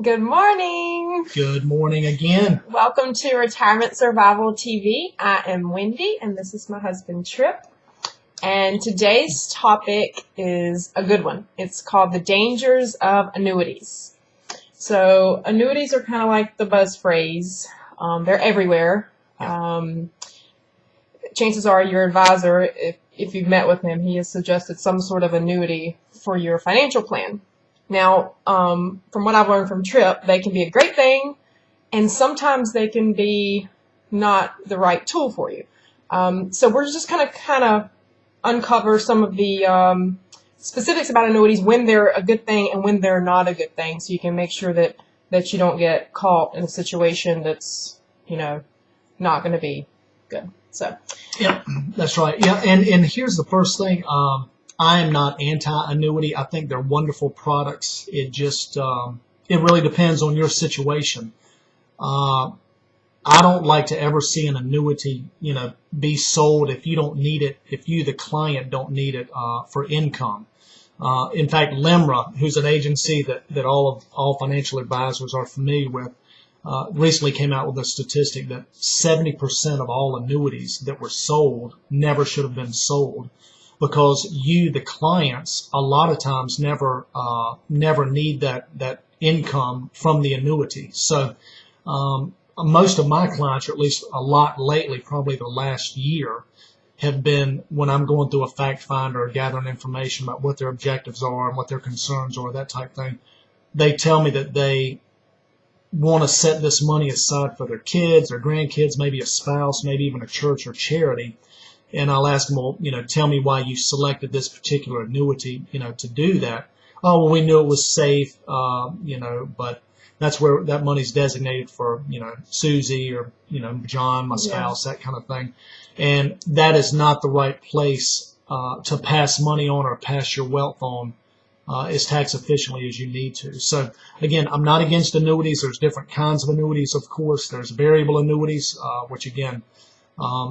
Good morning. Good morning again. Welcome to Retirement Survival TV. I am Wendy, and this is my husband, Trip. And today's topic is a good one. It's called the Dangers of Annuities. So annuities are kind of like the buzz phrase. They're everywhere. Chances are your advisor, if you've met with him, he has suggested some sort of annuity for your financial plan. Now, from what I've learned from Trip, they can be a great thing, and sometimes they can be not the right tool for you. So we're just kind of uncover some of the specifics about annuities, when they're a good thing and when they're not a good thing, so you can make sure that you don't get caught in a situation that's, not going to be good. So. Yep, that's right. Yeah, and here's the first thing. I am not anti-annuity. I think they're wonderful products. It just it really depends on your situation. I don't like to ever see an annuity, be sold if you don't need it, if you, the client, don't need it for income. In fact, LIMRA, who's an agency that all financial advisors are familiar with, recently came out with a statistic that 70% of all annuities that were sold never should have been sold, because you, the clients, a lot of times never need that income from the annuity. So most of my clients, or at least a lot lately, probably the last year, have been, when I'm going through a fact finder or gathering information about what their objectives are and what their concerns are, that type of thing, they tell me that they want to set this money aside for their kids or grandkids, maybe a spouse, maybe even a church or charity. And I'll ask them, well, tell me why you selected this particular annuity, to do that. Oh, well, we knew it was safe, but that's where that money's designated for, Susie or, John, my spouse, that kind of thing. And that is not the right place to pass money on or pass your wealth on as tax efficiently as you need to. So again, I'm not against annuities. There's different kinds of annuities, of course. There's variable annuities, which again,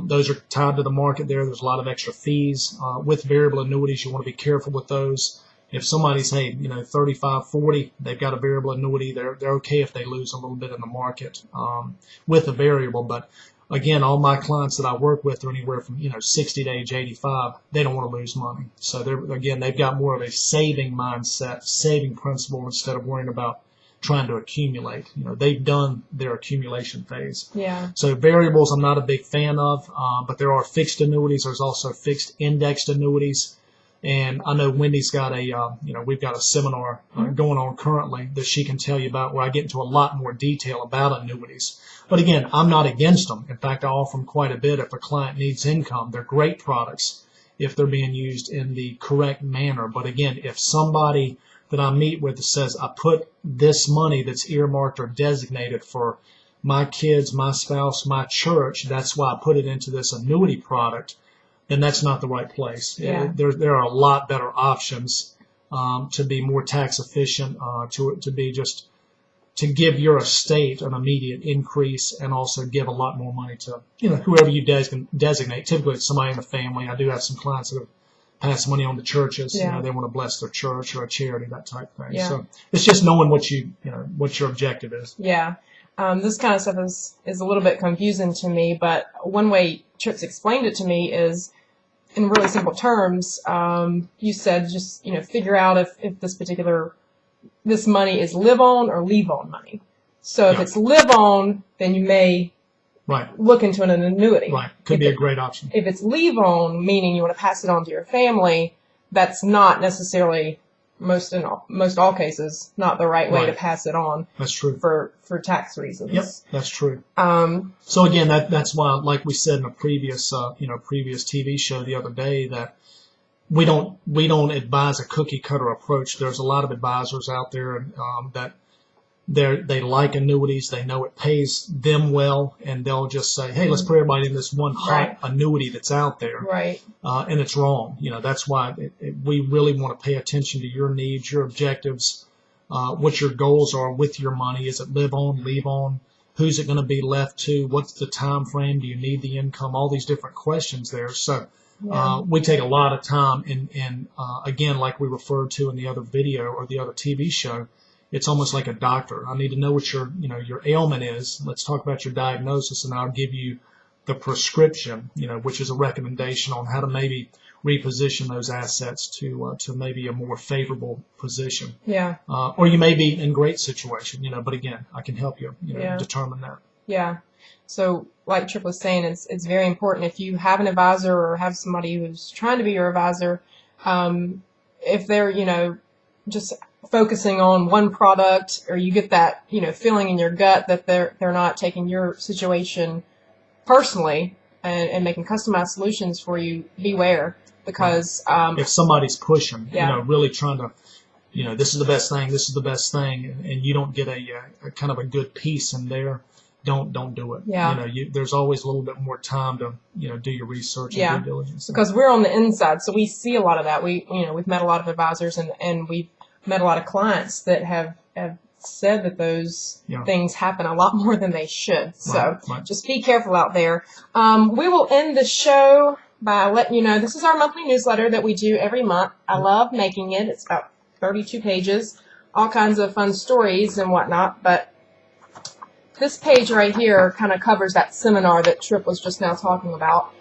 those are tied to the market there. There's a lot of extra fees. With variable annuities, you want to be careful with those. If somebody's, 35, 40, they've got a variable annuity, they're okay if they lose a little bit in the market with a variable. But again, all my clients that I work with are anywhere from 60 to age 85. They don't want to lose money. So they've got more of a saving mindset, saving principle, instead of worrying about trying to accumulate. They've done their accumulation phase. Yeah. So variables I'm not a big fan of, but there are fixed annuities. There's also fixed indexed annuities. And I know Wendy's got we've got a seminar going on currently that she can tell you about, where I get into a lot more detail about annuities. But again, I'm not against them. In fact, I offer them quite a bit if a client needs income. They're great products if they're being used in the correct manner. But again, if somebody that I meet with says, I put this money that's earmarked or designated for my kids, my spouse, my church, that's why I put it into this annuity product, then that's not the right place. Yeah. There are a lot better options to be more tax efficient, to be just to give your estate an immediate increase, and also give a lot more money to whoever you designate. Typically, it's somebody in the family. I do have some clients that have passed money on to churches. Yeah. They want to bless their church or a charity, that type of thing. Yeah. So it's just knowing what what your objective is. Yeah. This kind of stuff is a little bit confusing to me, but one way Trips explained it to me is, in really simple terms, you said just, figure out if this money is live on or leave on money. So if it's live on, then you may look into an annuity. Right. Could be a great option. If it's leave on, meaning you want to pass it on to your family, that's not necessarily, most all cases, not the right way to pass it on. That's true. For tax reasons. Yep, that's true. So again, that's why, like we said in a previous TV show the other day, that we don't advise a cookie cutter approach. There's a lot of advisors out there that they like annuities. They know it pays them well, and they'll just say, hey, let's put everybody in this one hot annuity that's out there. Right. And it's wrong. That's why we really want to pay attention to your needs, your objectives, what your goals are with your money. Is it live on, leave on? Who's it going to be left to? What's the time frame? Do you need the income? All these different questions there. So we take a lot of time, and again, like we referred to in the other video or the other TV show, it's almost like a doctor. I need to know what your ailment is. Let's talk about your diagnosis, and I'll give you the prescription, which is a recommendation on how to maybe reposition those assets to maybe a more favorable position. Yeah. Or you may be in great situation, but again, I can help you, Yeah. determine that. Yeah. So like Tripp was saying, it's very important if you have an advisor or have somebody who's trying to be your advisor, if they're, just focusing on one product, or you get that, feeling in your gut that they're not taking your situation personally and making customized solutions for you, beware, because if somebody's pushing, Yeah. really trying to, this is the best thing, this is the best thing, and you don't get a kind of a good piece in there, don't do it. Yeah. There's always a little bit more time to, do your research and Yeah. due diligence. Because we're on the inside, so we see a lot of that. We've met a lot of advisors, and we've met a lot of clients that have said that those Yeah. things happen a lot more than they should. So Right. just be careful out there. We will end the show by letting you know this is our monthly newsletter that we do every month. I love making it. It's about 32 pages, all kinds of fun stories and whatnot. But this page right here kind of covers that seminar that Tripp was just now talking about.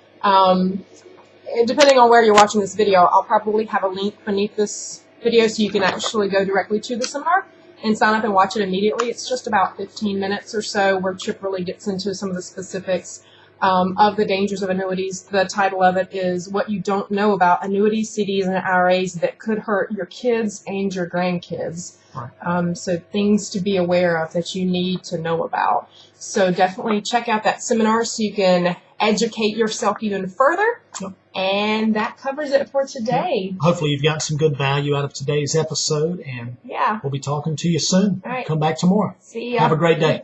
Depending on where you're watching this video, I'll probably have a link beneath this video so you can actually go directly to the seminar and sign up and watch it immediately. It's just about 15 minutes or so where Tripp really gets into some of the specifics of the dangers of annuities. The title of it is What You Don't Know About Annuities, CDs, and IRAs That Could Hurt Your Kids and Your Grandkids. Right. So things to be aware of that you need to know about. So definitely check out that seminar so you can educate yourself even further. Yep. And that covers it for today. Hopefully you've gotten some good value out of today's episode, and Yeah. we'll be talking to you soon. All right. Come back tomorrow. See ya. Have a great day.